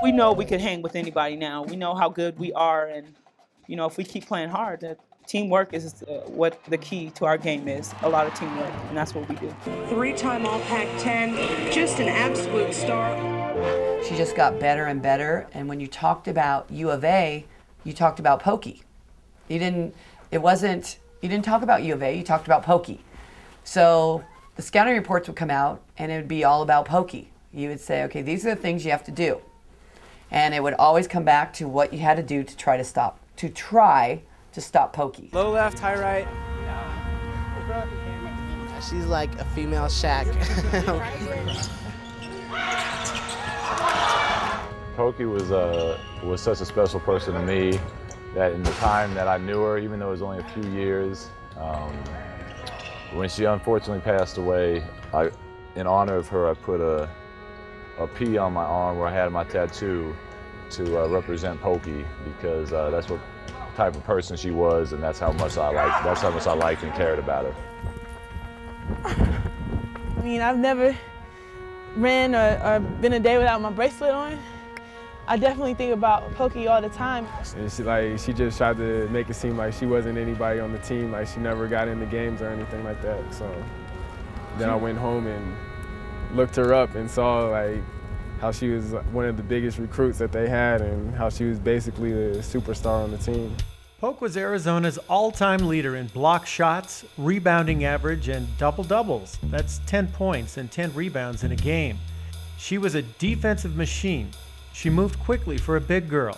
We know we could hang with anybody now. We know how good we are, and you know, if we keep playing hard, that teamwork is what the key to our game is. A lot of teamwork, and that's what we do. 3-time All-Pac-10, just an absolute star. She just got better and better, and when you talked about U of A, you talked about Polkey. You didn't talk about U of A, you talked about Polkey. So the scouting reports would come out, and it would be all about Polkey. You would say, okay, these are the things you have to do. And it would always come back to what you had to do to try to stop Polkey. Low left, high right. She's like a female Shaq. Polkey was such a special person to me that in the time that I knew her, even though it was only a few years, when she unfortunately passed away, in honor of her, I put a P on my arm where I had my tattoo to represent Polkey, because that's what type of person she was, and that's how much I liked and cared about her. I mean, I've never ran or been a day without my bracelet on. I definitely think about Polkey all the time. And she just tried to make it seem like she wasn't anybody on the team, like she never got into games or anything like that. So then I went home and looked her up and saw like how she was one of the biggest recruits that they had and how she was basically the superstar on the team. Polk was Arizona's all-time leader in block shots, rebounding average, and double-doubles. That's 10 points and 10 rebounds in a game. She was a defensive machine. She moved quickly for a big girl.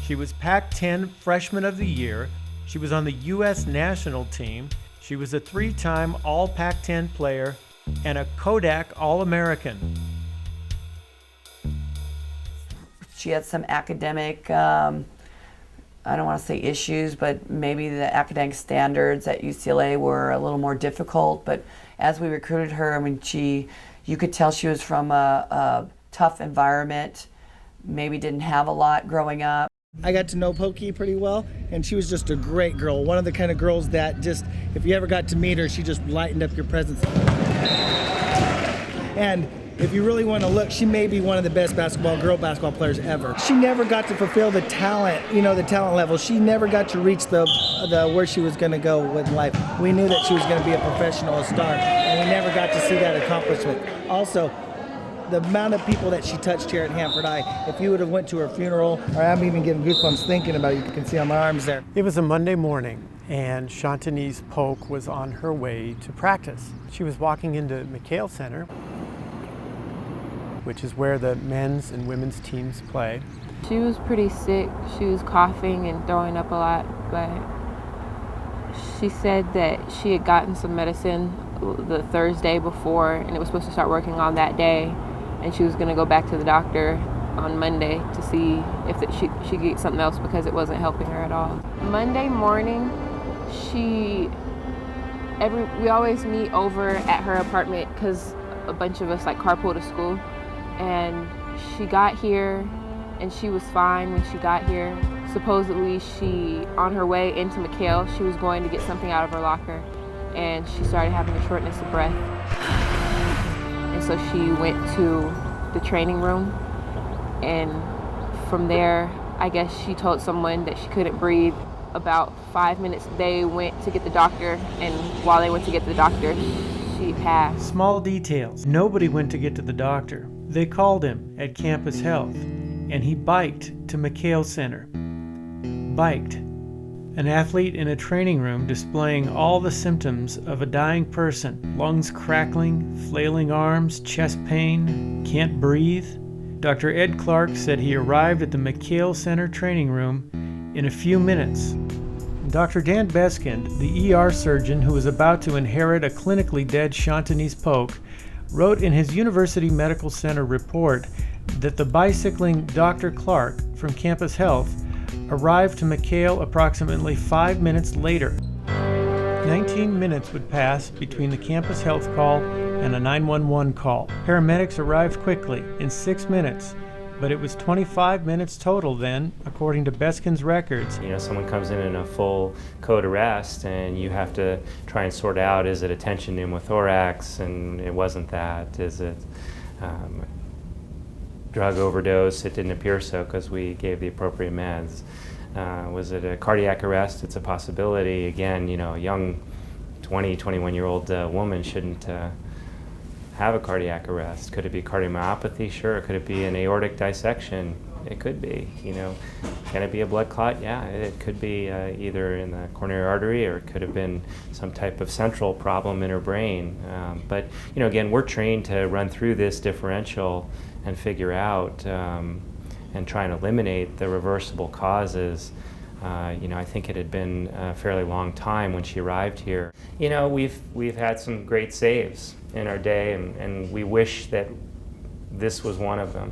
She was Pac-10 Freshman of the Year. She was on the U.S. national team. She was a 3-time All-Pac-10 player and a Kodak All-American. She had some academic, I don't want to say issues, but maybe the academic standards at UCLA were a little more difficult. But as we recruited her, I mean, you could tell she was from a tough environment, maybe didn't have a lot growing up. I got to know Polkey pretty well, and she was just a great girl. One of the kind of girls that just, if you ever got to meet her, she just lightened up your presence. And if you really want to look, she may be one of the best girl basketball players ever. She never got to fulfill the talent, the talent level. She never got to reach the where she was going to go with life. We knew that she was going to be a professional, a star, and we never got to see that accomplishment. Also, the amount of people that she touched here at Hanford High, if you would have went to her funeral, or I'm even getting goosebumps thinking about it, you can see on my arms there. It was a Monday morning, and Shawntinice Polk was on her way to practice. She was walking into McHale Center, which is where the men's and women's teams play. She was pretty sick. She was coughing and throwing up a lot, but she said that she had gotten some medicine the Thursday before, and it was supposed to start working on that day, and she was going to go back to the doctor on Monday to see if she could get something else because it wasn't helping her at all. Monday morning, we always meet over at her apartment because a bunch of us carpool to school. And she got here, and she was fine when she got here. Supposedly, on her way into McHale, she was going to get something out of her locker, and she started having a shortness of breath. And so she went to the training room, and from there, I guess she told someone that she couldn't breathe. About 5 minutes, they went to get the doctor, and while they went to get the doctor, she passed. Small details. Nobody went to get to the doctor. They called him at Campus Health, and he biked to McHale Center. Biked. An athlete in a training room displaying all the symptoms of a dying person. Lungs crackling, flailing arms, chest pain, can't breathe. Dr. Ed Clark said he arrived at the McHale Center training room in a few minutes. Dr. Dan Beskind, the ER surgeon who was about to inherit a clinically dead Shawntinice Polk, wrote in his University Medical Center report that the bicycling Dr. Clark from Campus Health arrived to McHale approximately 5 minutes later. 19 minutes would pass between the Campus Health call and a 911 call. Paramedics arrived quickly. In 6 minutes, but it was 25 minutes total then, according to Beskin's records. You know, someone comes in a full code arrest and you have to try and sort out, is it a tension pneumothorax, and it wasn't that. Is it drug overdose? It didn't appear so because we gave the appropriate meds. Was it a cardiac arrest? It's a possibility. Again, you know, a young 20, 21-year-old woman shouldn't have a cardiac arrest. Could it be cardiomyopathy? Sure. Could it be an aortic dissection? It could be. You know, can it be a blood clot? Yeah, it could be either in the coronary artery, or it could have been some type of central problem in her brain. But you know, again, we're trained to run through this differential and figure out and try and eliminate the reversible causes. You know, I think it had been a fairly long time when she arrived here. You know, we've had some great saves in our day, and we wish that this was one of them.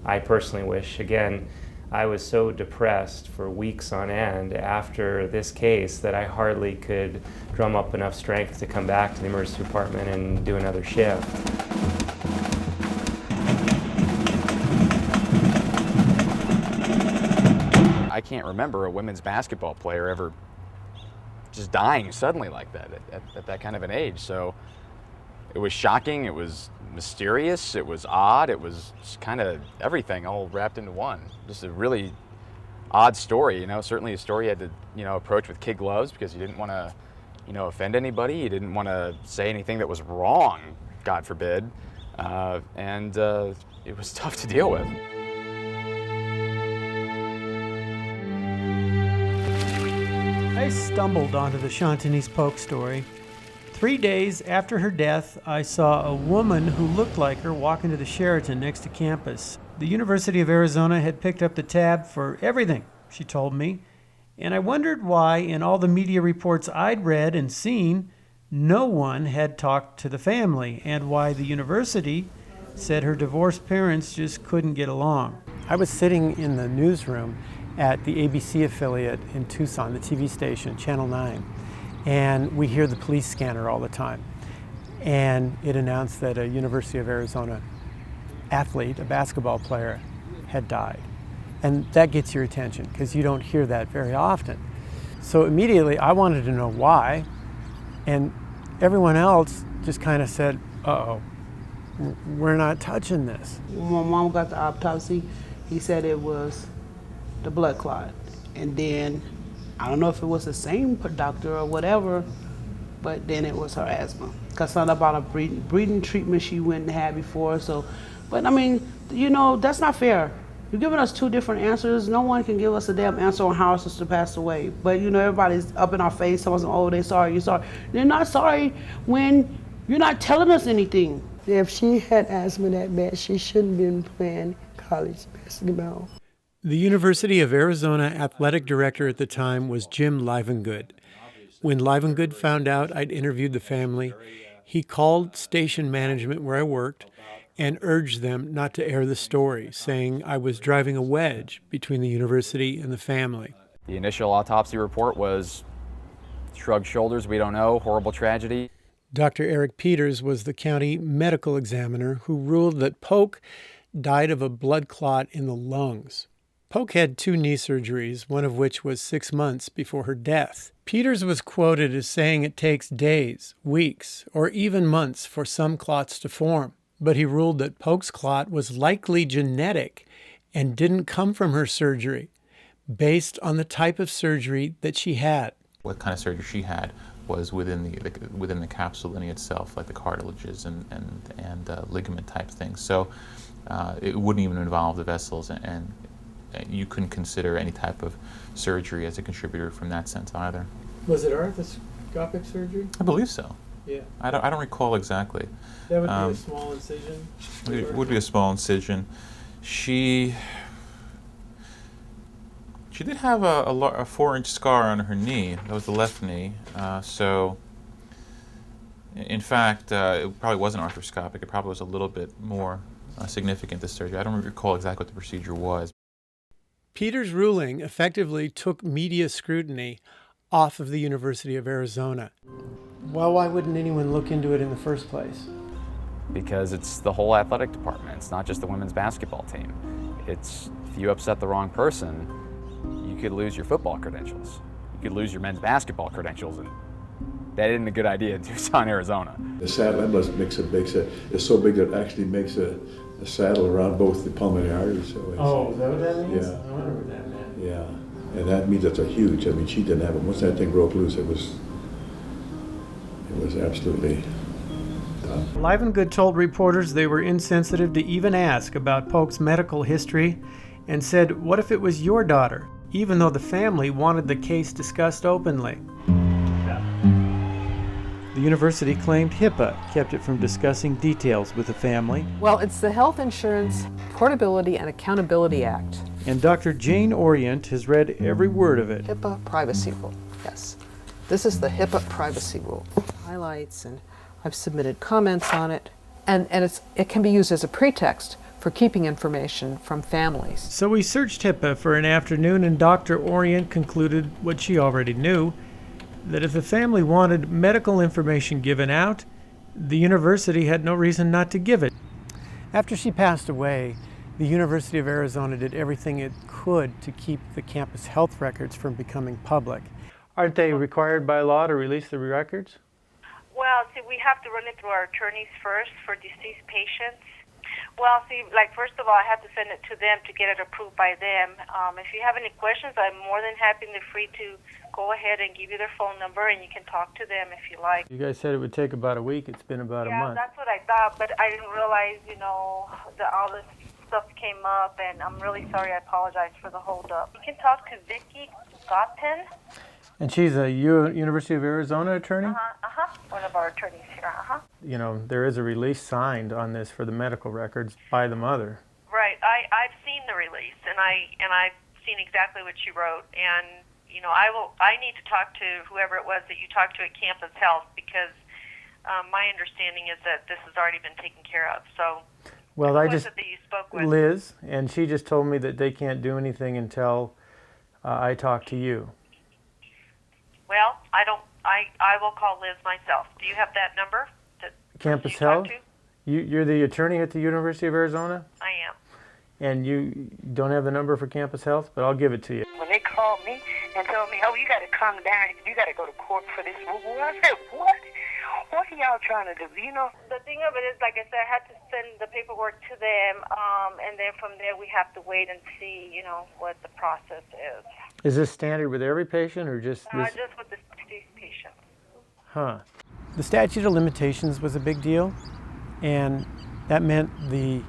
I personally wish. Again, I was so depressed for weeks on end after this case that I hardly could drum up enough strength to come back to the emergency department and do another shift. I can't remember a women's basketball player ever just dying suddenly like that at that kind of an age. So it was shocking, it was mysterious, it was odd, it was just kind of everything all wrapped into one. Just a really odd story, you know. Certainly a story you had to, you know, approach with kid gloves because you didn't want to, you know, offend anybody. You didn't want to say anything that was wrong, God forbid. And it was tough to deal with. I stumbled onto the Shawntinice Polk story. 3 days after her death, I saw a woman who looked like her walk into the Sheraton next to campus. The University of Arizona had picked up the tab for everything, she told me, and I wondered why, in all the media reports I'd read and seen, no one had talked to the family, and why the university said her divorced parents just couldn't get along. I was sitting in the newsroom at the ABC affiliate in Tucson, the TV station, Channel 9. And we hear the police scanner all the time. And it announced that a University of Arizona athlete, a basketball player, had died. And that gets your attention because you don't hear that very often. So immediately I wanted to know why. And everyone else just kind of said, uh-oh, we're not touching this. When my mom got the autopsy, he said it was the blood clot. And then, I don't know if it was the same doctor or whatever, but then it was her asthma. Because something about a breathing treatment she went and had before. So, but I mean, you know, that's not fair. You're giving us two different answers. No one can give us a damn answer on how our sister passed away. But you know, everybody's up in our face, someone's, oh, they're sorry, you're sorry. They're not sorry when you're not telling us anything. If she had asthma that bad, she shouldn't have been playing college basketball. The University of Arizona athletic director at the time was Jim Livengood. When Livengood found out I'd interviewed the family, he called station management where I worked and urged them not to air the story, saying I was driving a wedge between the university and the family. The initial autopsy report was shrugged shoulders, we don't know, horrible tragedy. Dr. Eric Peters was the county medical examiner who ruled that Polk died of a blood clot in the lungs. Polk had 2 knee surgeries, one of which was 6 months before her death. Peters was quoted as saying it takes days, weeks, or even months for some clots to form. But he ruled that Polk's clot was likely genetic and didn't come from her surgery, based on the type of surgery that she had. What kind of surgery she had was within the capsule lining itself, like the cartilages and ligament type things. So it wouldn't even involve the vessels, and you couldn't consider any type of surgery as a contributor from that sense either. Was it arthroscopic surgery? I believe so. Yeah. I don't recall exactly. That would be a small incision? It would be a small incision. She did have a 4-inch scar on her knee. That was the left knee. So, in fact, it probably wasn't arthroscopic. It probably was a little bit more significant, this surgery. I don't recall exactly what the procedure was. Peters' ruling effectively took media scrutiny off of the University of Arizona. Well, why wouldn't anyone look into it in the first place? Because it's the whole athletic department. It's not just the women's basketball team. if you upset the wrong person, you could lose your football credentials. You could lose your men's basketball credentials, and that isn't a good idea in Tucson, Arizona. The saddle makes it's so big that it actually makes a saddle around both the pulmonary arteries. So is that what that means? Yeah. I wonder what that meant. Yeah, and that means that they're huge. I mean, she didn't have it. Once that thing broke loose, it was absolutely tough. Livengood told reporters they were insensitive to even ask about Polk's medical history and said, what if it was your daughter, even though the family wanted the case discussed openly. The university claimed HIPAA kept it from discussing details with the family. Well, it's the Health Insurance Portability and Accountability Act. And Dr. Jane Orient has read every word of it. HIPAA privacy rule, yes. This is the HIPAA privacy rule. Highlights, and I've submitted comments on it. And it can be used as a pretext for keeping information from families. So we searched HIPAA for an afternoon, and Dr. Orient concluded what she already knew, that if the family wanted medical information given out, the university had no reason not to give it. After she passed away, the University of Arizona did everything it could to keep the campus health records from becoming public. Aren't they required by law to release the records? Well, see, we have to run it through our attorneys first for deceased patients. Well, see, like, first of all, I have to send it to them to get it approved by them. If you have any questions, I'm more than happy and free to go ahead and give you their phone number, and you can talk to them if you like. You guys said it would take about a week. It's been about a month. Yeah, that's what I thought, but I didn't realize, that all this stuff came up, and I'm really sorry. I apologize for the holdup. You can talk to Vicki Gotten. And she's a University of Arizona attorney? One of our attorneys here, There is a release signed on this for the medical records by the mother. Right. I've seen the release, and I've seen exactly what you wrote, and I need to talk to whoever it was that you talked to at Campus Health, because my understanding is that this has already been taken care of. So, well, who was it that you spoke with? Liz, and she just told me that they can't do anything until I talk to you. Well, I will call Liz myself. Do you have that number? Campus Health? You're the attorney at the University of Arizona? I am. And you don't have the number for Campus Health, but I'll give it to you. When they called me and told me, oh, you got to come down, you got to go to court for this, I said, what? What are y'all trying to do? The thing of it is, like I said, I had to send the paperwork to them, and then from there we have to wait and see, what the process is. Is this standard with every patient or just this? Just with the deceased patients. Huh. The statute of limitations was a big deal, and that meant the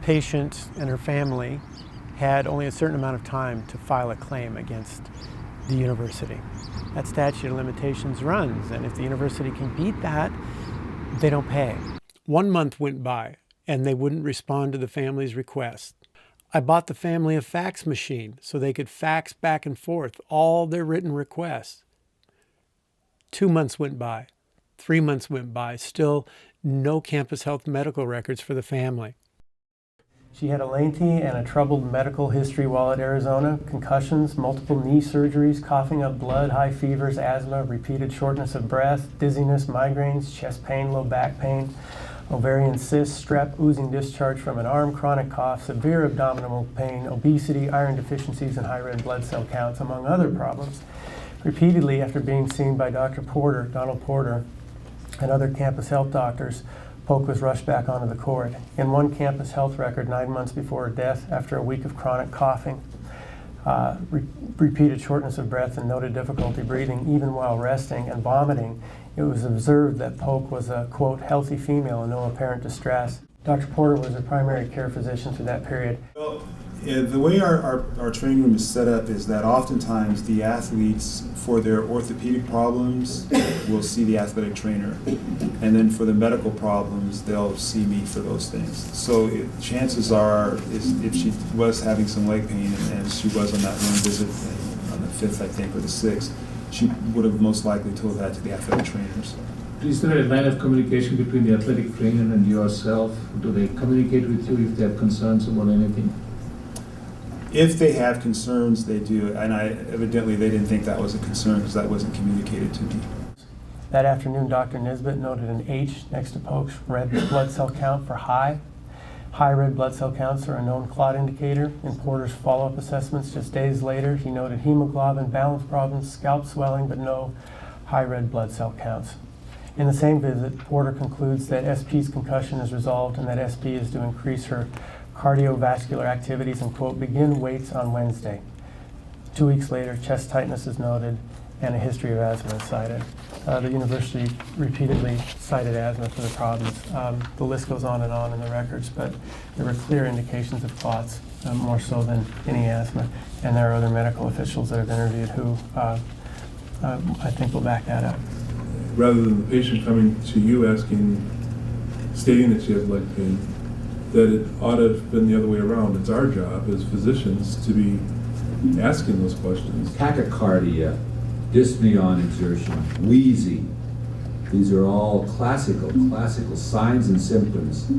patient and her family had only a certain amount of time to file a claim against the university. That statute of limitations runs, and if the university can beat that, they don't pay. 1 month went by, and they wouldn't respond to the family's request. I bought the family a fax machine so they could fax back and forth all their written requests. 2 months went by. 3 months went by. Still no Campus Health medical records for the family. She had a lengthy and a troubled medical history while at Arizona: concussions, multiple knee surgeries, coughing up blood, high fevers, asthma, repeated shortness of breath, dizziness, migraines, chest pain, low back pain, ovarian cysts, strep, oozing discharge from an arm, chronic cough, severe abdominal pain, obesity, iron deficiencies, and high red blood cell counts, among other problems. Repeatedly, after being seen by Dr. Porter, Donald Porter, and other Campus Health doctors, Polk was rushed back onto the court. In one Campus Health record, 9 months before her death, after a week of chronic coughing, repeated shortness of breath, and noted difficulty breathing even while resting, and vomiting, it was observed that Polk was a, quote, healthy female in no apparent distress. Dr. Porter was her primary care physician through that period. Well, the way our training room is set up is that oftentimes the athletes, for their orthopedic problems, will see the athletic trainer. And then for the medical problems, they'll see me for those things. So chances are, if she was having some leg pain and she was on that one visit on the 5th, I think, or the 6th, she would have most likely told that to the athletic trainers. Is there a line of communication between the athletic trainer and yourself? Do they communicate with you if they have concerns about anything? If they have concerns, they do, and evidently they didn't think that was a concern because that wasn't communicated to me. That afternoon, Dr. Nisbet noted an H next to Polk's red blood cell count for high. High red blood cell counts are a known clot indicator. In Porter's follow-up assessments just days later, he noted hemoglobin balance problems, scalp swelling, but no high red blood cell counts. In the same visit, Porter concludes that SP's concussion is resolved and that SP is to increase her cardiovascular activities and, quote, begin weights on Wednesday. 2 weeks later, chest tightness is noted and a history of asthma is cited. The university repeatedly cited asthma for the problems. The list goes on in the records, but there were clear indications of clots, more so than any asthma. And there are other medical officials that I've interviewed who I think will back that up. Rather than the patient coming to you stating that she has leg pain, that it ought to have been the other way around. It's our job as physicians to be asking those questions. Tachycardia, dyspnea on exertion, wheezing. These are all classical signs and symptoms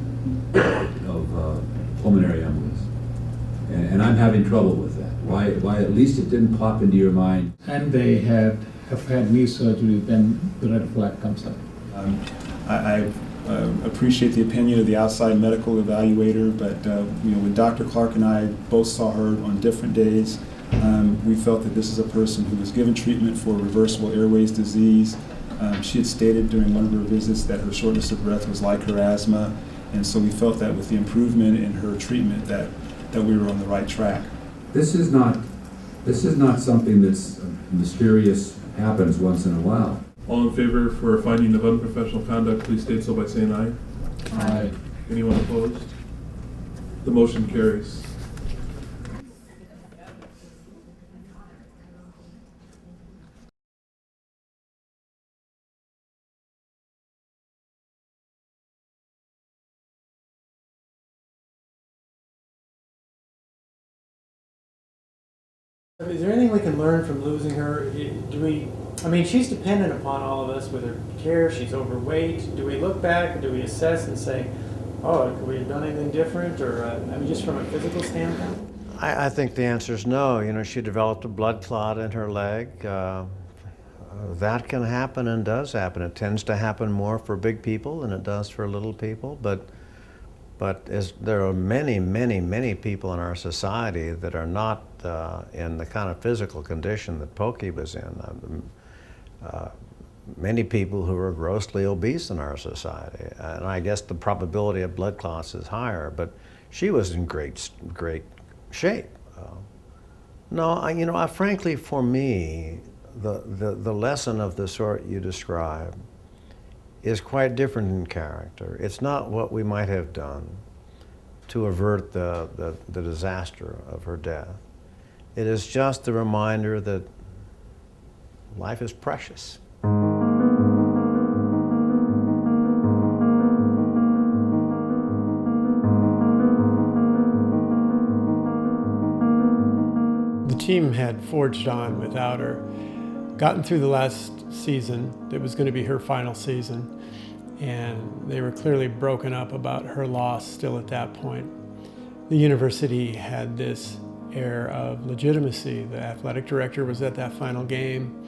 of pulmonary embolus. And I'm having trouble with that. Why at least it didn't pop into your mind. And they have had knee surgery, then the red flag comes up. I appreciate the opinion of the outside medical evaluator, but when Dr. Clark and I both saw her on different days, we felt that this is a person who was given treatment for reversible airways disease. She had stated during one of her visits that her shortness of breath was like her asthma, and so we felt that with the improvement in her treatment that we were on the right track. This is not something that's mysterious, happens once in a while. All in favor for a finding of unprofessional conduct, please state so by saying aye. Aye. Anyone opposed? The motion carries. Is there anything we can learn from losing her? I mean, she's dependent upon all of us with her care. She's overweight. Do we look back? Do we assess and say, oh, could we have done anything different? Or, just from a physical standpoint? I think the answer is no. She developed a blood clot in her leg. That can happen and does happen. It tends to happen more for big people than it does for little people. But there are many people in our society that are not in the kind of physical condition that Polkey was in. Many people who are grossly obese in our society, and I guess the probability of blood clots is higher. But she was in great shape. Frankly, for me, the lesson of the sort you describe is quite different in character. It's not what we might have done to avert the disaster of her death. It is just the reminder that life is precious. The team had forged on without her, gotten through the last season. It was going to be her final season, and they were clearly broken up about her loss still at that point. The university had this air of legitimacy. The athletic director was at that final game.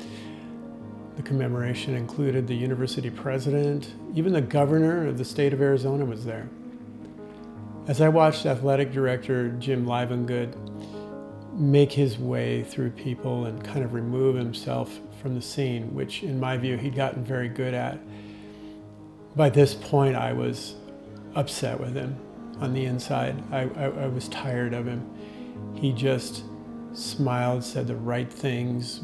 The commemoration included the university president. Even the governor of the state of Arizona was there. As I watched athletic director Jim Livengood make his way through people and kind of remove himself from the scene, which in my view he'd gotten very good at, by this point I was upset with him on the inside. I was tired of him. He just smiled, said the right things,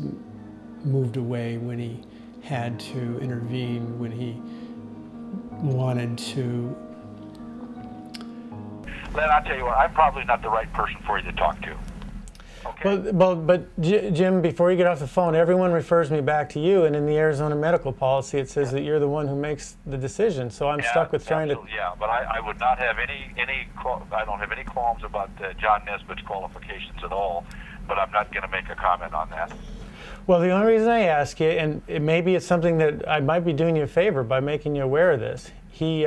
moved away when he had to intervene, when he wanted to. Len, I'll tell you what, I'm probably not the right person for you to talk to. Okay. But Jim, before you get off the phone, everyone refers me back to you, and in the Arizona medical policy it says that you're the one who makes the decision, so I'm stuck with trying to... Yeah, but I would not have I don't have any qualms about John Nesbitt's qualifications at all, but I'm not going to make a comment on that. Well, the only reason I ask you, and maybe it's something that I might be doing you a favor by making you aware of this, he's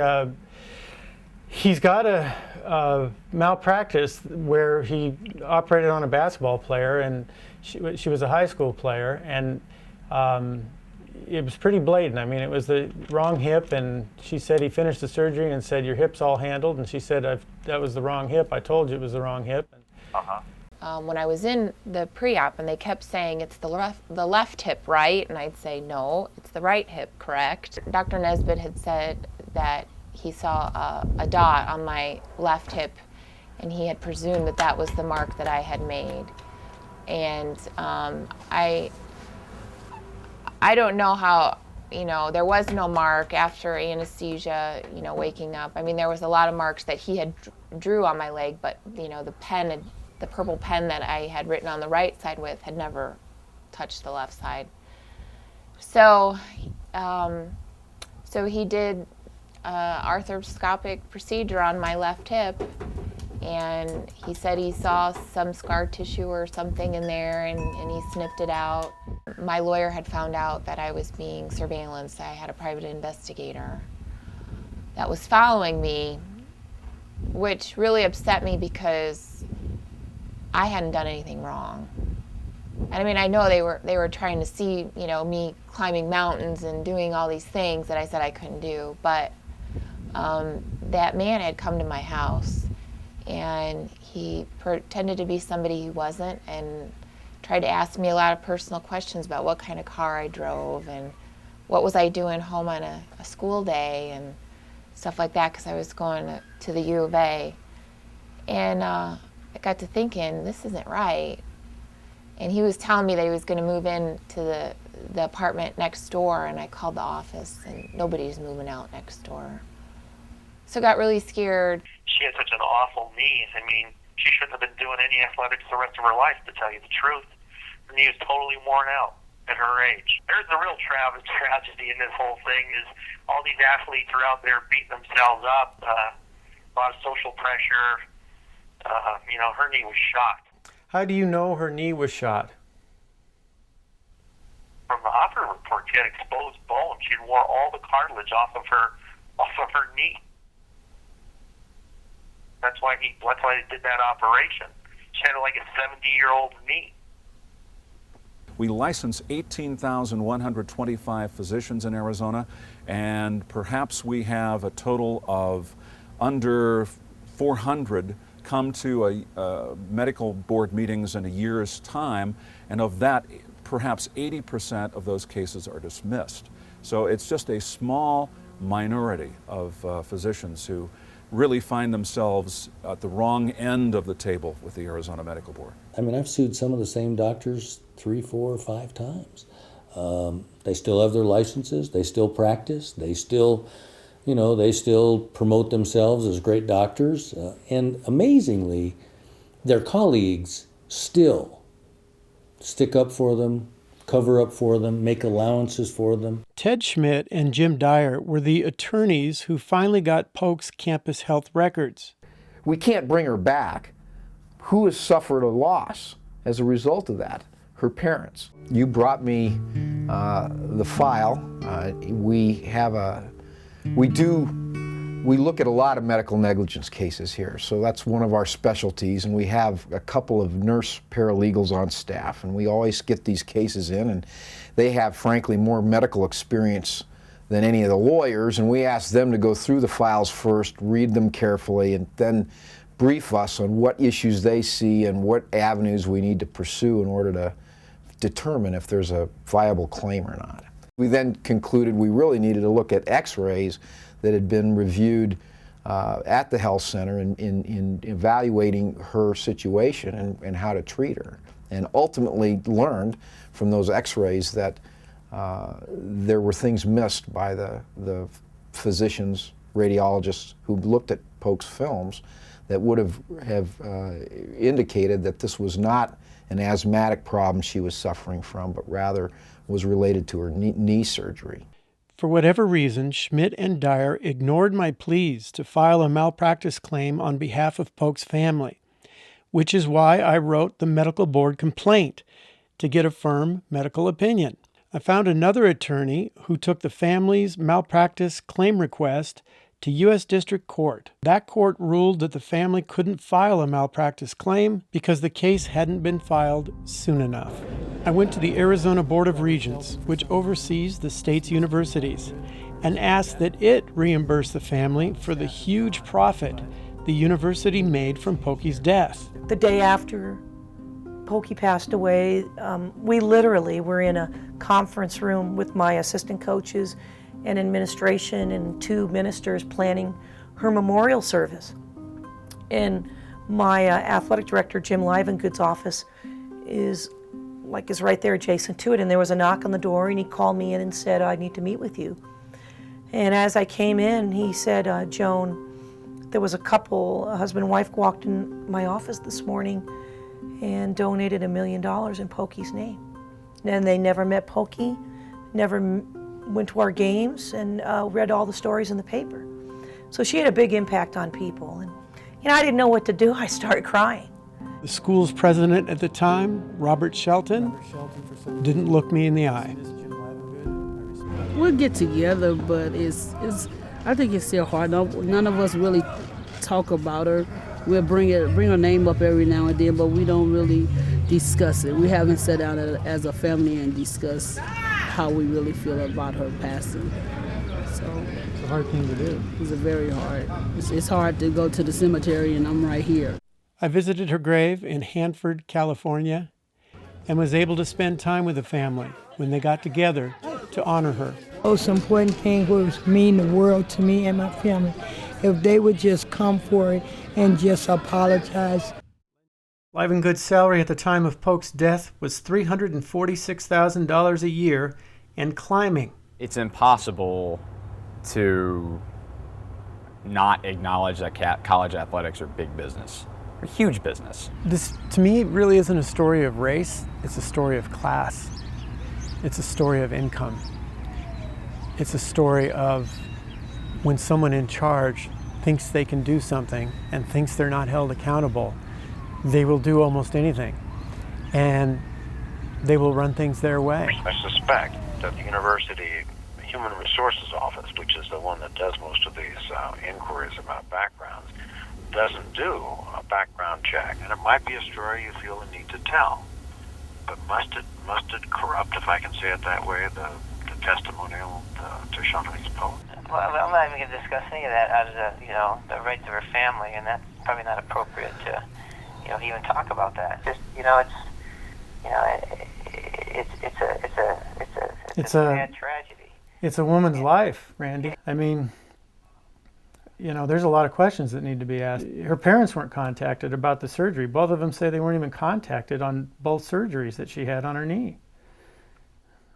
got a malpractice where he operated on a basketball player, and she was a high school player, and it was pretty blatant. I mean, it was the wrong hip, and she said he finished the surgery and said, your hip's all handled, and she said, that was the wrong hip. I told you it was the wrong hip. When I was in the pre-op and they kept saying, it's the left hip, right? And I'd say, no, it's the right hip, correct? Dr. Nesbitt had said that he saw a dot on my left hip, and he had presumed that that was the mark that I had made. And I don't know how, there was no mark after anesthesia, waking up. I mean, there was a lot of marks that he had drew on my leg, but, the purple pen that I had written on the right side with had never touched the left side. So, so he did arthroscopic procedure on my left hip, and he said he saw some scar tissue or something in there, and he snipped it out. My lawyer had found out that I was being surveillanced. I had a private investigator that was following me, which really upset me because I hadn't done anything wrong. And I mean, I know they were trying to see, me climbing mountains and doing all these things that I said I couldn't do, but that man had come to my house, and he pretended to be somebody he wasn't, and tried to ask me a lot of personal questions about what kind of car I drove and what was I doing home on a school day and stuff like that, because I was going to the U of A. And I got to thinking, this isn't right. And he was telling me that he was going to move into the apartment next door, and I called the office, and nobody's moving out next door. So I got really scared. She had such an awful knee. I mean, she shouldn't have been doing any athletics the rest of her life, to tell you the truth. Her knee was totally worn out at her age. There's the real tragedy in this whole thing is all these athletes are out there beating themselves up, a lot of social pressure. Her knee was shot. How do you know her knee was shot? From the operative report, she had exposed bone. She wore all the cartilage off of her knee. That's why they did that operation. She had like a 70-year-old knee. We license 18,125 physicians in Arizona, and perhaps we have a total of under 400 come to medical board meetings in a year's time, and of that, perhaps 80% of those cases are dismissed. So it's just a small minority of physicians who really find themselves at the wrong end of the table with the Arizona Medical Board. I mean, I've sued some of the same doctors 3, 4, 5 times. They still have their licenses, they still practice, they still promote themselves as great doctors, and amazingly, their colleagues still stick up for them, cover up for them, make allowances for them. Ted Schmidt and Jim Dyer were the attorneys who finally got Polk's campus health records. We can't bring her back. Who has suffered a loss as a result of that? Her parents. You brought me the file. We look at a lot of medical negligence cases here, so that's one of our specialties, and we have a couple of nurse paralegals on staff, and we always get these cases in, and they have, frankly, more medical experience than any of the lawyers, and we ask them to go through the files first, read them carefully, and then brief us on what issues they see and what avenues we need to pursue in order to determine if there's a viable claim or not. We then concluded we really needed to look at x-rays that had been reviewed at the health center in evaluating her situation and how to treat her, and ultimately learned from those x-rays that there were things missed by the physicians, radiologists who looked at Polk's films that would have indicated that this was not an asthmatic problem she was suffering from, but rather was related to her knee surgery. For whatever reason, Schmidt and Dyer ignored my pleas to file a malpractice claim on behalf of Polk's family, which is why I wrote the medical board complaint to get a firm medical opinion. I found another attorney who took the family's malpractice claim request to U.S. District Court. That court ruled that the family couldn't file a malpractice claim because the case hadn't been filed soon enough. I went to the Arizona Board of Regents, which oversees the state's universities, and asked that it reimburse the family for the huge profit the university made from Polkey's death. The day after Polkey passed away, we literally were in a conference room with my assistant coaches and administration and 2 ministers planning her memorial service. And my athletic director, Jim Livengood's office is right there adjacent to it, and there was a knock on the door, and he called me in and said, "I need to meet with you." And as I came in, he said, "Joan, there was a couple, a husband and wife, walked in my office this morning and donated $1 million in Polkey's name. And they never met Polkey, never went to our games, and read all the stories in the paper." So she had a big impact on people. And I didn't know what to do. I started crying. The school's president at the time, Robert Shelton, didn't look me in the eye. We'll get together, but I think it's still hard. None of us really talk about her. We'll bring her name up every now and then, but we don't really discuss it. We haven't sat down as a family and discussed how we really feel about her passing. So it's a hard thing to do. It's very hard. It's hard to go to the cemetery and I'm right here. I visited her grave in Hanford, California, and was able to spend time with the family when they got together to honor her. Most important thing was mean the world to me and my family. If they would just come forward and just apologize. Livengood's salary at the time of Polk's death was $346,000 a year and climbing. It's impossible to not acknowledge that college athletics are big business. They're huge business. This, to me, really isn't a story of race. It's a story of class. It's a story of income. It's a story of when someone in charge thinks they can do something and thinks they're not held accountable, they will do almost anything. And they will run things their way. I suspect that the university Human Resources Office, which is the one that does most of these inquiries about backgrounds, doesn't do a background check. And it might be a story you feel the need to tell. But must it corrupt, if I can say it that way, the testimonial to Shawntinice Polk? Well, I'm not even going to discuss any of that out of the rights of her family, and that's probably not appropriate to, even talk about that. Just, it's a sad tragedy. It's a woman's life, Randy. I mean, there's a lot of questions that need to be asked. Her parents weren't contacted about the surgery. Both of them say they weren't even contacted on both surgeries that she had on her knee.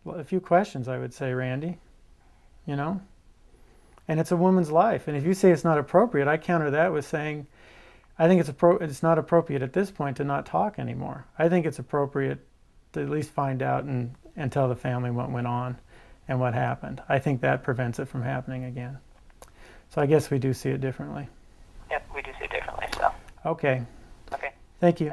Well, a few questions, I would say, Randy. And it's a woman's life. And if you say it's not appropriate, I counter that with saying, I think it's not appropriate at this point to not talk anymore. I think it's appropriate to at least find out and tell the family what went on and what happened. I think that prevents it from happening again. So I guess we do see it differently. Yep, we do see it differently, so. Okay. Okay. Thank you.